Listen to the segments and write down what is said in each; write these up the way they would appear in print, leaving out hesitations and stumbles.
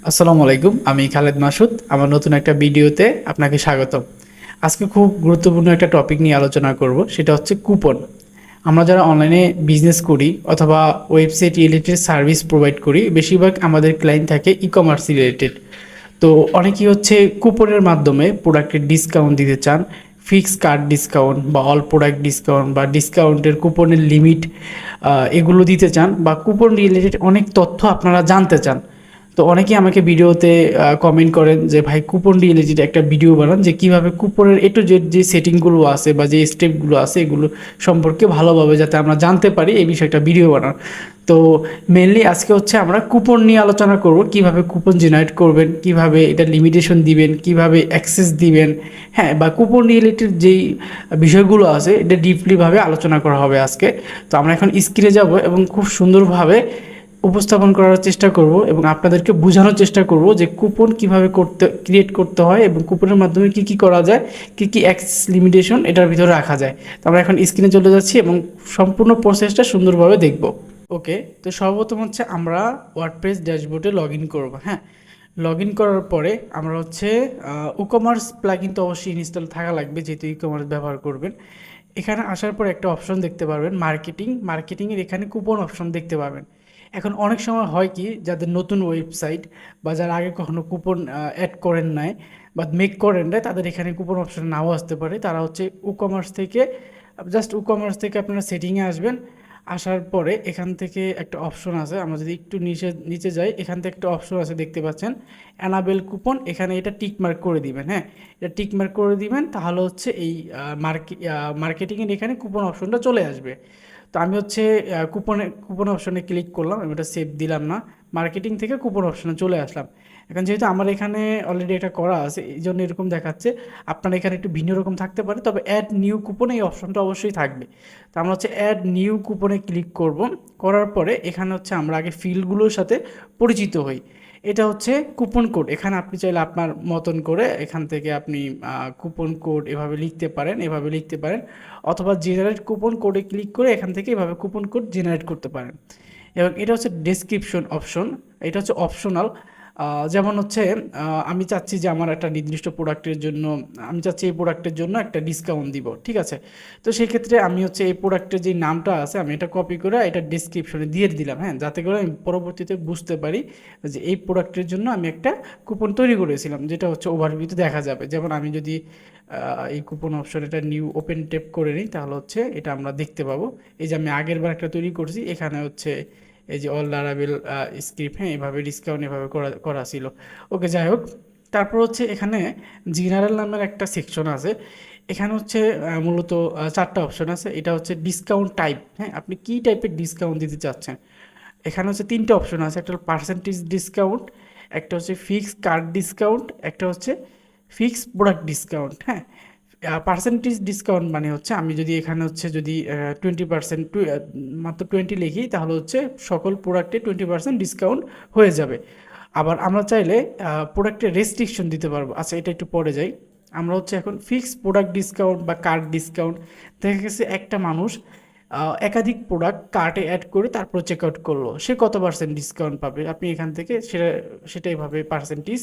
আসসালামু আলাইকুম, আমি খালেদ মাসুদ। আমার নতুন একটা ভিডিওতে আপনাকে স্বাগতম। আজকে খুব গুরুত্বপূর্ণ একটা টপিক নিয়ে আলোচনা করব, সেটা হচ্ছে কুপন। আমরা যারা অনলাইনে বিজনেস করি অথবা ওয়েবসাইট রিলেটেড সার্ভিস প্রোভাইড করি, বেশিরভাগ আমাদের ক্লায়েন্ট থাকে ই কমার্স রিলেটেড। তো অনেকেই হচ্ছে কুপনের মাধ্যমে প্রোডাক্টের ডিসকাউন্ট দিতে চান, ফিক্স কার্ড ডিসকাউন্ট বা অল প্রোডাক্ট ডিসকাউন্ট বা ডিসকাউন্টের কুপনের লিমিট এগুলো দিতে চান, বা কুপন রিলেটেড অনেক তথ্য আপনারা জানতে চান। তো অনেকেই আমাকে ভিডিওতে কমেন্ট করেন যে ভাই কুপন রিলেটেড একটা ভিডিও বানান, যে কীভাবে কুপনের এ টু জেড যে সেটিংগুলো আছে বা যে স্টেপগুলো আছে এগুলো সম্পর্কে ভালোভাবে যাতে আমরা জানতে পারি এই বিষয়ে একটা ভিডিও বানান। তো মেনলি আজকে হচ্ছে আমরা কুপন নিয়ে আলোচনা করব, কিভাবে কুপন জেনারেট করবেন, কিভাবে এটা লিমিটেশন দিবেন, কিভাবে অ্যাক্সেস দিবেন, হ্যাঁ, বা কুপন রিলেটেড যেই বিষয়গুলো আছে এটা ডিপলিভাবে আলোচনা করা হবে আজকে। তো আমরা এখন স্ক্রিনে যাব এবং খুব সুন্দরভাবে উপস্থাপন করার চেষ্টা করব এবং আপনাদেরকে বোঝানোর চেষ্টা করব যে কুপন কিভাবে ক্রিয়েট করতে হয় এবং কুপনের মাধ্যমে কি কি করা যায়, কি কি অ্যাক্সেস লিমিটেশন এটার ভিতরে রাখা যায়। তো আমরা এখন স্ক্রিনে চলে যাচ্ছি এবং সম্পূর্ণ প্রসেসটা সুন্দরভাবে দেখব। ওকে, তো সর্বপ্রথম হচ্ছে আমরা ওয়ার্ডপ্রেস ড্যাশবোর্ডে লগ ইন করবো। হ্যাঁ, লগ ইন করার পরে আমরা হচ্ছে ইকমার্স প্লাগইন তো অবশ্যই ইনস্টল থাকা লাগবে, যেহেতু ইকমার্স ব্যবহার করবেন। এখানে আসার পর একটা অপশন দেখতে পারবেন মার্কেটিংয়ের এখানে কুপন অপশন দেখতে পাবেন। এখন অনেক সময় হয় কি, যাদের নতুন ওয়েবসাইট বা যারা আগে কখনো কুপন অ্যাড করেন নাই বা মেক করেন নাই, তাদের এখানে কুপন অপশন নাও আসতে পারে। তারা হচ্ছে কমার্স থেকে আপনারা সেটিংয়ে আসবেন। আসার পরে এখান থেকে একটা অপশন আছে, আমরা যদি একটু নিচে নিচে যাই, এখান থেকে একটা অপশন আছে দেখতে পাচ্ছেন, অ্যানাবেল কুপন। এখানে এটা টিক মার্ক করে দিবেন। হ্যাঁ, এটা টিক মার্ক করে দিবেন, তাহলে হচ্ছে এই মার্কেটিংয়ের এখানে কুপন অপশনটা চলে আসবে। তো আমি হচ্ছে কুপন অপশনে ক্লিক করলাম, আমি এটা সেভ দিলাম না, মার্কেটিং থেকে কুপন অপশনে চলে আসলাম। এখন যেহেতু আমার এখানে অলরেডি এটা করা আছে, এই জন্য এরকম দেখাচ্ছে। আপনার এখানে একটু ভিন্ন রকম থাকতে পারে, তবে অ্যাড নিউ কুপন এই অপশনটা অবশ্যই থাকবে। তো আমরা হচ্ছে অ্যাড নিউ কুপনে ক্লিক করব। করার পরে এখানে হচ্ছে আমরা আগে ফিল্ডগুলোর সাথে পরিচিত হই। এটা হচ্ছে কুপন কোড। এখানে আপনি চাইলে আপনার মতন করে এখান থেকে আপনি কুপন কোড এভাবে লিখতে পারেন, অথবা জেনারেট কুপন কোডে ক্লিক করে এখান থেকে এভাবে কুপন কোড জেনারেট করতে পারেন। এবং এটা হচ্ছে ডেসক্রিপশন অপশন, এটা হচ্ছে অপশনাল। যেমন হচ্ছে আমি চাচ্ছি যে আমার একটা নির্দিষ্ট প্রোডাক্টের জন্য, আমি চাচ্ছি এই প্রোডাক্টের জন্য একটা ডিসকাউন্ট দিব, ঠিক আছে। তো সেই ক্ষেত্রে আমি হচ্ছে এই প্রোডাক্টের যে নামটা আছে আমি এটা কপি করে এটা ডেসক্রিপশনে দিয়ে দিলাম, হ্যাঁ, যাতে করে আমি পরবর্তীতে বুঝতে পারি যে এই প্রোডাক্টের জন্য আমি একটা কুপন তৈরি করেছিলাম, যেটা হচ্ছে ওভারভিউতে দেখা যাবে। যেমন আমি যদি এই কুপন অপশন এটা নিউ ওপেন ট্যাপ করে নিই, তাহলে হচ্ছে এটা আমরা দেখতে পাবো। এই যে আমি আগের বার একটা তৈরি করছি, এখানে হচ্ছে এই যে অল লারাবেল স্ক্রিপ্ট, হ্যাঁ, এভাবে ডিসকাউন্ট এভাবে করা করা ছিল। ওকে, যাই হোক, তারপর হচ্ছে এখানে জেনারেল নামের একটা সেকশন আছে। এখানে হচ্ছে মূলত চারটা অপশন আছে। এটা হচ্ছে ডিসকাউন্ট টাইপ, হ্যাঁ, আপনি কী টাইপের ডিসকাউন্ট দিতে চাচ্ছেন। এখানে হচ্ছে তিনটে অপশন আছে, একটা পার্সেন্টেজ ডিসকাউন্ট, একটা হচ্ছে ফিক্স কার্ড ডিসকাউন্ট, একটা হচ্ছে ফিক্স প্রোডাক্ট ডিসকাউন্ট। হ্যাঁ, পার্সেন্টেজ ডিসকাউন্ট মানে হচ্ছে আমি যদি এখানে হচ্ছে যদি 20% মাত্র 20 লিখি, তাহলে হচ্ছে সকল প্রোডাক্টে 20% ডিসকাউন্ট হয়ে যাবে। আবার আমরা চাইলে প্রোডাক্টে রেস্ট্রিকশন দিতে পারবো। আচ্ছা, এটা একটু পরে যাই। আমরা হচ্ছে এখন ফিক্স প্রোডাক্ট ডিসকাউন্ট বা কার্ড ডিসকাউন্ট, দেখা গেছে একটা মানুষ একাধিক প্রোডাক্ট কার্টে অ্যাড করে তারপর চেক আউট করলো, সে কত পার্সেন্ট ডিসকাউন্ট পাবে, আপনি এখান থেকে সেটাইভাবে পার্সেন্টেজ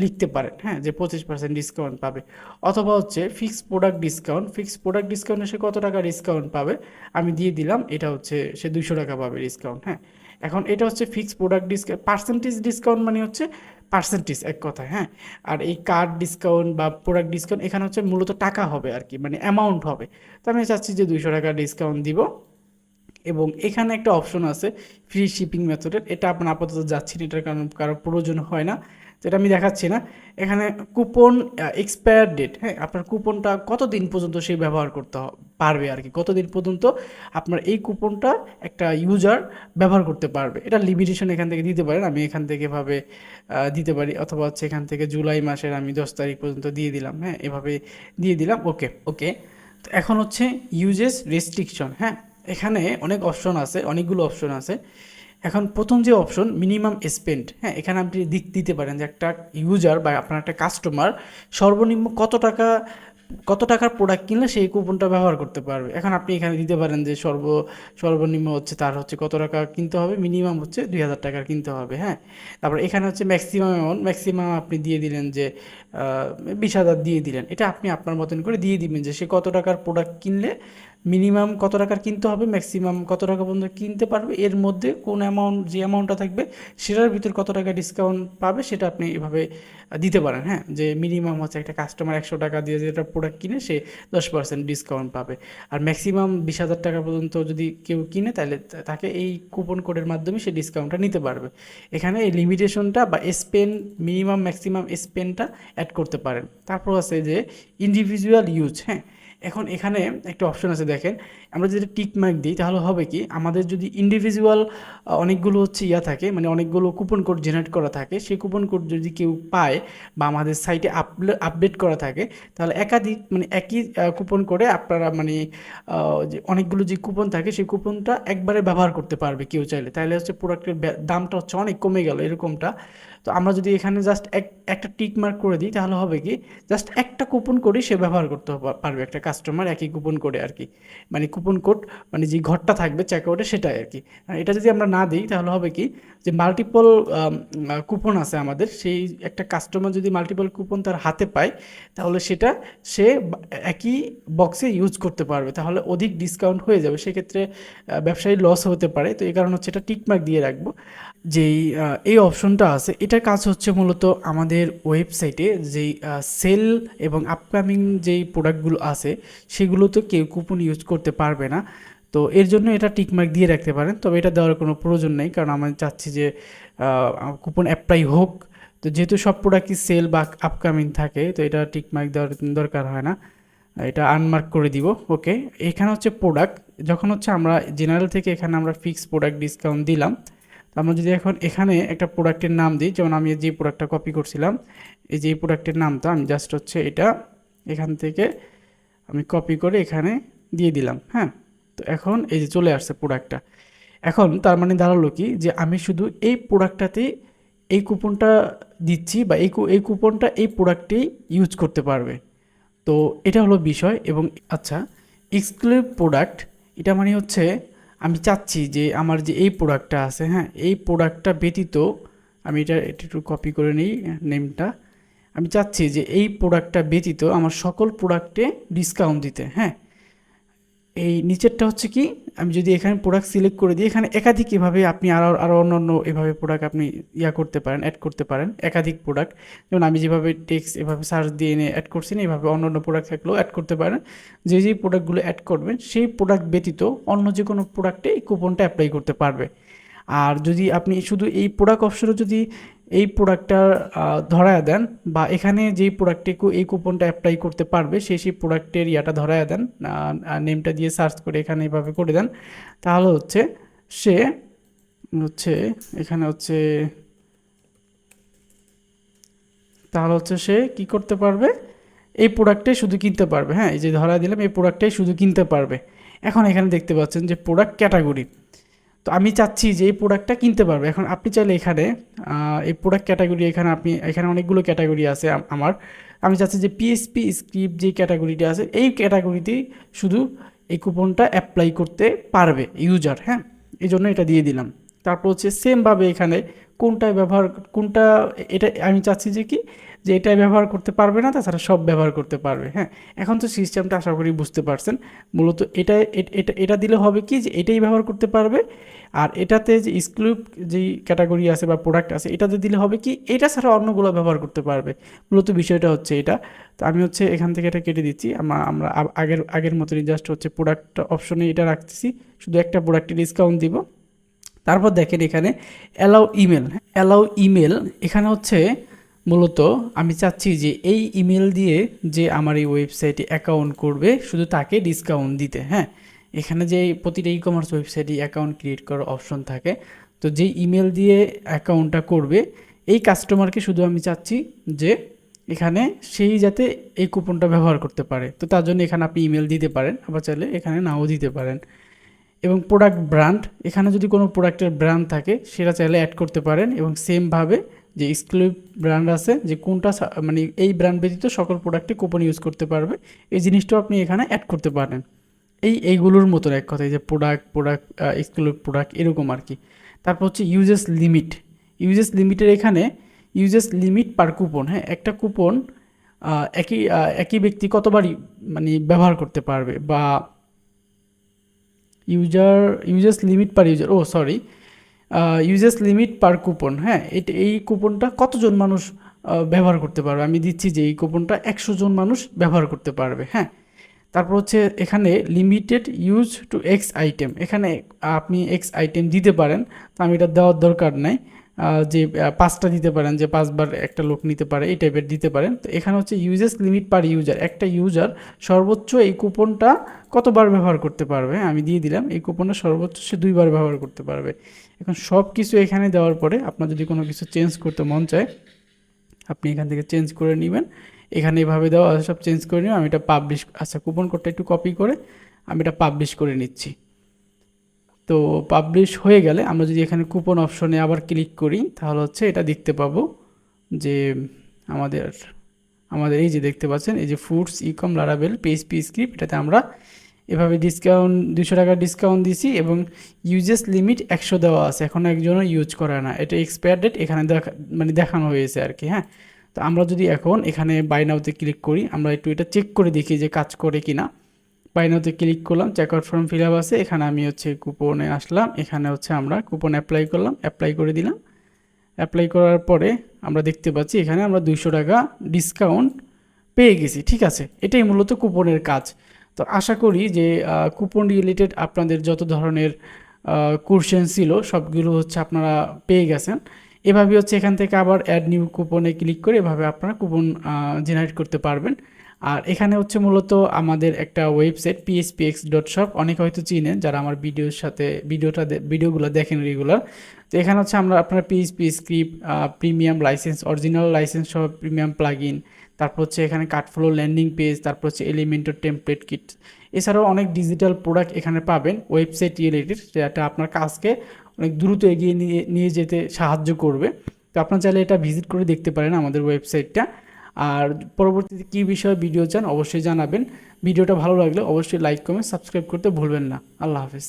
লিখতে পারেন, হ্যাঁ, যে 25% ডিসকাউন্ট পাবে। অথবা হচ্ছে ফিক্স প্রোডাক্ট ডিসকাউন্টে সে কত টাকা ডিসকাউন্ট পাবে, আমি দিয়ে দিলাম, এটা হচ্ছে সে 200 টাকা পাবে ডিসকাউন্ট। হ্যাঁ, এখন এটা হচ্ছে fix product discount. Percentage discount মানে হচ্ছে পার্সেন্টেজ এক কথায়, হ্যাঁ। আর এই কার্ড ডিসকাউন্ট বা প্রোডাক্ট ডিসকাউন্ট এখানে হচ্ছে মূলত টাকা হবে আর কি, মানে অ্যামাউন্ট হবে। তো আমি চাচ্ছি যে 200 টাকা ডিসকাউন্ট দিব। এবং এখানে একটা অপশন আছে ফ্রি শিপিং মেথডের, এটা আপনার আপাতত যাচ্ছি না, এটার কারণ কারোর প্রয়োজন হয় না, যেটা আমি দেখাচ্ছি না। এখানে কুপন এক্সপায়ার ডেট, হ্যাঁ, আপনার কুপনটা কতদিন পর্যন্ত সে ব্যবহার করতে পারবে আর কি, কতদিন পর্যন্ত আপনার এই কুপনটা একটা ইউজার ব্যবহার করতে পারবে, এটা লিমিটেশন এখান থেকে দিতে পারেন। আমি এখান থেকে এভাবে দিতে পারি, অথবা হচ্ছে এখান থেকে জুলাই মাসের আমি 10 তারিখ পর্যন্ত দিয়ে দিলাম, হ্যাঁ, এভাবে দিয়ে দিলাম। ওকে ওকে, তো এখন হচ্ছে ইউজেস রেস্ট্রিকশন। হ্যাঁ, এখানে অনেকগুলো অপশন আছে। এখন প্রথম যে অপশন মিনিমাম স্পেন্ড, হ্যাঁ, এখানে আপনি দিতে পারেন যে একটা ইউজার বা আপনার একটা কাস্টমার সর্বনিম্ন কত টাকা কত টাকার প্রোডাক্ট কিনলে সেই কুপনটা ব্যবহার করতে পারবে। এখন আপনি এখানে দিতে পারেন যে সর্বনিম্ন হচ্ছে তার হচ্ছে কত টাকা কিনতে হবে, মিনিমাম হচ্ছে 2000 টাকার কিনতে হবে, হ্যাঁ। তারপর এখানে হচ্ছে ম্যাক্সিমাম অ্যামাউন্ট, ম্যাক্সিমাম আপনি দিয়ে দিলেন যে 20,000 দিয়ে দিলেন। এটা আপনি আপনার মতন করে দিয়ে দিবেন যে সে কত টাকার প্রোডাক্ট কিনলে মিনিমাম কত টাকার কিনতে হবে, ম্যাক্সিমাম কত টাকা পর্যন্ত কিনতে পারবে, এর মধ্যে কোন অ্যামাউন্ট, যে অ্যামাউন্টটা থাকবে সেটার ভিতর কত টাকা ডিসকাউন্ট পাবে সেটা আপনি এভাবে দিতে পারেন, হ্যাঁ। যে মিনিমাম হচ্ছে একটা কাস্টমার 100 টাকা দিয়ে যেটা প্রোডাক্ট কিনে সে 10% ডিসকাউন্ট পাবে, আর ম্যাক্সিমাম 20,000 টাকা পর্যন্ত যদি কেউ কিনে তাহলে তাকে এই কুপন কোডের মাধ্যমে সে ডিসকাউন্টটা নিতে পারবে। এখানে এই লিমিটেশনটা বা স্পেন্ড, মিনিমাম ম্যাক্সিমাম স্পেন্ডটা অ্যাড করতে পারেন। তারপর আছে যে ইন্ডিভিজুয়াল ইউজ, হ্যাঁ। এখন এখানে একটা অপশন আছে দেখেন, আমরা যদি টিক মার্ক দিই তাহলে হবে কি, আমাদের যদি ইন্ডিভিজুয়াল অনেকগুলো হচ্ছে থাকে, মানে অনেকগুলো কুপন কোড জেনারেট করা থাকে, সেই কুপন কোড যদি কেউ পায় বা আমাদের সাইটে আপডেট করা থাকে, তাহলে একাধিক মানে একই কুপন করে আপনারা মানে যে অনেকগুলো যে কুপন থাকে সেই কুপনটা একবারে ব্যবহার করতে পারবে কেউ চাইলে, তাহলে হচ্ছে প্রোডাক্টের দামটা হচ্ছে অনেক কমে গেল এরকমটা। তো আমরা যদি এখানে জাস্ট একটা টিক মার্ক করে দিই তাহলে হবে কি, জাস্ট একটা কুপন কোডই সে ব্যবহার করতে পারবে, একটা কাস্টমার একই কুপন কোডে আর কি, মানে কুপন কোড মানে যে ঘরটা থাকবে চেকআউটে সেটাই আর কি। আর এটা যদি আমরা না দিই তাহলে হবে কি, যে মাল্টিপল কুপন আছে আমাদের, সেই একটা কাস্টমার যদি মাল্টিপল কুপন তার হাতে পায় তাহলে সেটা সে একই বক্সে ইউজ করতে পারবে, তাহলে অধিক ডিসকাউন্ট হয়ে যাবে, সেক্ষেত্রে ব্যবসায়ী লস হতে পারে। তো এই কারণে হচ্ছে এটা টিকমার্ক দিয়ে রাখবো। যেই এই অপশনটা আছে এটার কাজ হচ্ছে মূলত আমাদের ওয়েবসাইটে যেই সেল এবং আপকামিং যেই প্রোডাক্টগুলো আছে সেগুলোতে কেউ কুপন ইউজ করতে পারবে না। তো এর জন্য এটা টিকমার্ক দিয়ে রাখতে পারেন, তবে এটা দেওয়ার কোনো প্রয়োজন নেই, কারণ আমি চাচ্ছি যে কুপন অ্যাপ্লাই হোক। তো যেহেতু সব প্রোডাক্টই সেল বা আপকামিং থাকে, তো এটা টিকমার্ক দেওয়ার দরকার হয় না, এটা আনমার্ক করে দিব। ওকে, এখানে হচ্ছে প্রোডাক্ট, যখন হচ্ছে আমরা জেনারেল থেকে এখানে আমরা ফিক্স প্রোডাক্ট ডিসকাউন্ট দিলাম, তো আমরা যদি এখন এখানে একটা প্রোডাক্টের নাম দিই, যেমন আমি যে প্রোডাক্টটা কপি করছিলাম, এই যে প্রোডাক্টের নামটা আমি জাস্ট হচ্ছে এটা এখান থেকে আমি কপি করে এখানে দিয়ে দিলাম, হ্যাঁ। তো এখন এই যে চলে আসছে প্রোডাক্টটা। এখন তার মানে দাঁড়ালো কি, যে আমি শুধু এই প্রোডাক্টটাতেই এই কুপনটা দিচ্ছি, বা এই কুপনটা এই প্রোডাক্টেই ইউজ করতে পারবে। তো এটা হলো বিষয়। এবং আচ্ছা, এক্সক্লুসিভ প্রোডাক্ট, এটা মানে হচ্ছে আমি চাচ্ছি যে আমার যে এই প্রোডাক্টটা আছে, হ্যাঁ, এই প্রোডাক্টটা ব্যতীত, আমি এটা একটু কপি করে নিই নেমটা, আমি চাচ্ছি যে এই প্রোডাক্টটা ব্যতীত আমার সকল প্রোডাক্টে ডিসকাউন্ট দিতে, হ্যাঁ। এই নিচেরটা হচ্ছে কি, আমি যদি এখানে প্রোডাক্ট সিলেক্ট করে দিই, এখানে একাধিক এভাবে আপনি আরও অন্য এভাবে প্রোডাক্ট আপনি করতে পারেন, অ্যাড করতে পারেন একাধিক প্রোডাক্ট। যেমন আমি যেভাবে টেক্সট এভাবে সার্চ দিয়ে এনে অ্যাড করছি না, এভাবে অন্য প্রোডাক্ট থাকলেও অ্যাড করতে পারেন। যেই প্রোডাক্টগুলো অ্যাড করবেন সেই প্রোডাক্ট ব্যতীত অন্য যে কোনো প্রোডাক্টে এই কুপনটা অ্যাপ্লাই করতে পারবে। আর যদি আপনি শুধু এই প্রোডাক্ট অপশনে যদি এই প্রোডাক্টটা ধরায়া দেন, বা এখানে যেই প্রোডাক্টে এই কুপনটা অ্যাপ্লাই করতে পারবে সেই প্রোডাক্টের ধরায়া দেন, নেমটা দিয়ে সার্চ করে এখানে এভাবে করে দেন, তাহলে হচ্ছে সে হচ্ছে এখানে হচ্ছে তাহলে হচ্ছে সে কি করতে পারবে, এই প্রোডাক্টটাই শুধু কিনতে পারবে, হ্যাঁ। এই যে ধরা দিলাম এই প্রোডাক্টটাই শুধু কিনতে পারবে। এখন এখানে দেখতে পাচ্ছেন যে প্রোডাক্ট ক্যাটাগরি, তো আমি চাচ্ছি যে এই প্রোডাক্টটা কিনতে পারবে। এখন আপনি চাইলে এখানে এই প্রোডাক্ট ক্যাটাগরি, এখানে অনেকগুলো ক্যাটাগরি আছে আমার, আমি চাচ্ছি যে পিএসপি স্ক্রিপ্ট যে ক্যাটাগরিটা আছে এই ক্যাটাগরিতেই শুধু এই কুপনটা অ্যাপ্লাই করতে পারবে ইউজার, হ্যাঁ। এই জন্য এটা দিয়ে দিলাম। তারপর হচ্ছে সেমভাবে এখানে কোনটা, এটা আমি চাচ্ছি যে কি, যে এটাই ব্যবহার করতে পারবে না, তাছাড়া সব ব্যবহার করতে পারবে, হ্যাঁ। এখন তো সিস্টেমটা আশা করি বুঝতে পারছেন। মূলত এটা দিলে হবে কি, যে এটাই ব্যবহার করতে পারবে, আর এটাতে যে এক্সক্লুসিভ যেই ক্যাটাগরি আছে বা প্রোডাক্ট আছে এটাতে দিলে হবে কি, এটা ছাড়া অন্যগুলো ব্যবহার করতে পারবে। মূলত বিষয়টা হচ্ছে এটা। তো আমি হচ্ছে এখান থেকে এটা কেটে দিচ্ছি, আমরা আগের মতনই জাস্ট হচ্ছে প্রোডাক্ট অপশনে এটা রাখতেছি, শুধু একটা প্রোডাক্টে ডিসকাউন্ট দিব। তারপর দেখেন এখানে অ্যালাউ ইমেল, এখানে হচ্ছে মূলত আমি চাচ্ছি যে এই ইমেল দিয়ে যে আমার এই ওয়েবসাইটে অ্যাকাউন্ট করবে শুধু তাকে ডিসকাউন্ট দিতে, হ্যাঁ। এখানে যে প্রতিটা ই কমার্স ওয়েবসাইটে অ্যাকাউন্ট ক্রিয়েট করার অপশন থাকে, তো যেই ইমেল দিয়ে অ্যাকাউন্টটা করবে এই কাস্টমারকে শুধু আমি চাচ্ছি যে এখানে সেই যাতে এই কুপনটা ব্যবহার করতে পারে। তো তার জন্য এখানে আপনি ইমেল দিতে পারেন, আবার চাইলে এখানে নাও দিতে পারেন। এবং প্রোডাক্ট ব্র্যান্ড, এখানে যদি কোনো প্রোডাক্টের ব্র্যান্ড থাকে সেটা চাইলে অ্যাড করতে পারেন, এবং সেমভাবে যে এক্সক্লুসিভ ব্র্যান্ড আছে, যে কোনটা মানে এই ব্র্যান্ড ব্যতীত সকল প্রোডাক্টে কুপন ইউজ করতে পারবে, এই জিনিসটাও আপনি এখানে অ্যাড করতে পারেন। এইগুলোর মতন এক কথায় যে প্রোডাক্ট এক্সক্লুসিভ প্রোডাক্ট এরকম আর কি। তারপর হচ্ছে ইউজেস লিমিটের এখানে ইউজেস লিমিট পার কুপন, হ্যাঁ, একটা কুপন একই ব্যক্তি কতবারই মানে ব্যবহার করতে পারবে, বা ইউজেস লিমিট পার ইউজার, ও সরি, ইউজেস লিমিট পার কুপন, হ্যাঁ, এই কুপনটা কতজন মানুষ ব্যবহার করতে পারবে। আমি দিচ্ছি যে এই কুপনটা 100 জন মানুষ ব্যবহার করতে পারবে, হ্যাঁ। তারপর হচ্ছে এখানে limited use to x item, এখানে আপনি এক্স আইটেম দিতে পারেন, তো আমি এটা দেওয়ার দরকার নাই, যে 5টা দিতে পারেন, যে 5বার একটা লোক নিতে পারে, এই টাইপের দিতে পারেন। তো এখানে হচ্ছে ইউজেস লিমিট পার ইউজার, একটা ইউজার সর্বোচ্চ এই কুপনটা কতবার ব্যবহার করতে পারবে, আমি দিয়ে দিলাম এই কুপনটা সর্বোচ্চ সে 2বার ব্যবহার করতে পারবে। এখন সব কিছু এখানে দেওয়ার পরে আপনার যদি কোনো কিছু চেঞ্জ করতে মন চায় আপনি এখান থেকে চেঞ্জ করে নেবেন, এখানে এভাবে দেওয়া আছে সব চেঞ্জ করে নিবেন। আমি এটা পাবলিশ, আচ্ছা কুপন কোডটা একটু কপি করে আমি এটা পাবলিশ করে নিচ্ছি। তো পাবলিশ হয়ে গেলে আমরা যদি এখানে কুপন অপশনে আবার ক্লিক করি তাহলে হচ্ছে এটা দেখতে পাবো যে আমাদের আমাদের এই যে দেখতে পাচ্ছেন এই যে ফুডস ইকম লারাবেল পিএইচপি স্ক্রিপ্ট, এটাতে আমরা এভাবে ডিসকাউন্ট 200 টাকা ডিসকাউন্ট দিছি এবং ইউজেস লিমিট 100 দেওয়া আছে, এখনও একজনও ইউজ করে না, এটা এক্সপায়ার ডেট এখানে দেখানো হয়েছে আর কি, হ্যাঁ। তো আমরা যদি এখন এখানে বাই নাওতে ক্লিক করি, আমরা একটু এটা চেক করে দেখি যে কাজ করে কি না। বাই নাওতে ক্লিক করলাম, check out form fill up আছে, এখানে আমি হচ্ছে কুপনে আসলাম, এখানে হচ্ছে আমরা কুপন অ্যাপ্লাই করলাম, অ্যাপ্লাই করে দিলাম। অ্যাপ্লাই করার পরে আমরা দেখতে পাচ্ছি এখানে আমরা 200 টাকা ডিসকাউন্ট পেয়ে গেছি, ঠিক আছে। এটাই মূলত কুপনের কাজ। তো আশা করি যে কুপন রিলেটেড আপনাদের যত ধরনের কোশ্চেন ছিল সবগুলো হচ্ছে আপনারা পেয়ে গেছেন। এভাবে হচ্ছে এখান থেকে আবার অ্যাড নিউ কুপনে ক্লিক করে এভাবে আপনারা কুপন জেনারেট করতে পারবেন। আর এখানে হচ্ছে মূলত আমাদের একটা ওয়েবসাইট phpx.shop, অনেকে হয়তো চিনেন যারা আমার ভিডিওর সাথে ভিডিওগুলো দেখেন রেগুলার। তো এখানে হচ্ছে আমরা আপনার PHP script, premium licence, original licence সহ প্রিমিয়াম প্লাগইন, তারপর হচ্ছে এখানে কার্ডফ্লো ল্যান্ডিং পেজ, তারপর হচ্ছে এলিমেন্টর টেমপ্লেট কিট, এছাড়াও অনেক ডিজিটাল প্রোডাক্ট এখানে পাবেন ওয়েবসাইট রিলেটেড, যেটা আপনার কাজকে অনেক দ্রুত এগিয়ে নিয়ে যেতে সাহায্য করবে। তো আপনারা চাইলে এটা ভিজিট করে দেখতে পারেন আমাদের ওয়েবসাইটটা। আর পরবর্তীতে কী বিষয়ে ভিডিও চান অবশ্যই জানাবেন। ভিডিওটা ভালো লাগলে অবশ্যই লাইক কমেন্ট সাবস্ক্রাইব করতে ভুলবেন না। আল্লাহ হাফেজ।